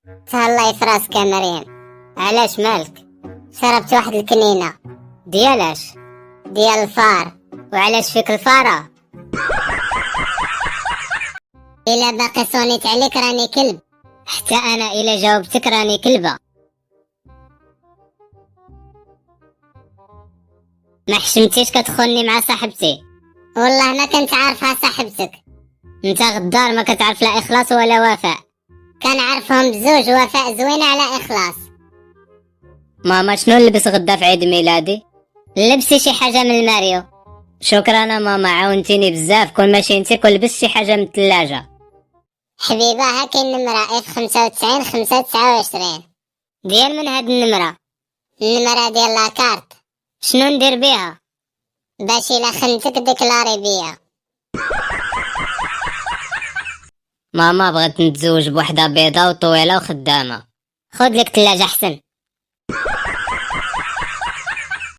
تهلا يفراسك يا مريم. علاش مالك؟ شربت واحد الكنينة. ديالاش؟ ديال الفار. وعلاش فيك الفارة؟ إلا باقي صونيت عليك راني كلب. حتى أنا إلا جاوبتك راني كلبة. ما حشمتيش كتخوني مع صاحبتي. والله ما كنت عارفها صاحبتك. انت غدار ما كتعرف لا إخلاص ولا وفاء. كنعرفهم بزوج، وفاء زوينة على إخلاص. ماما شنو نلبس غدا في عيد ميلادي؟ لبسي شي حاجة من الماريو. شكرا ماما، عاونتيني بزاف. كل ماشي انتي كل لبس شي حاجة من الثلاجة. حبيبة هاكي النمرة اف 95 529. ديال من هاد النمرة؟ النمرة ديال لاكارت. شنو ندير بيها؟ باش إلا خنتك ديكلاري بيا. ماما بغيت نتزوج بوحدة بيضة وطويلة وخدامة. خد لك تلاجة حسن.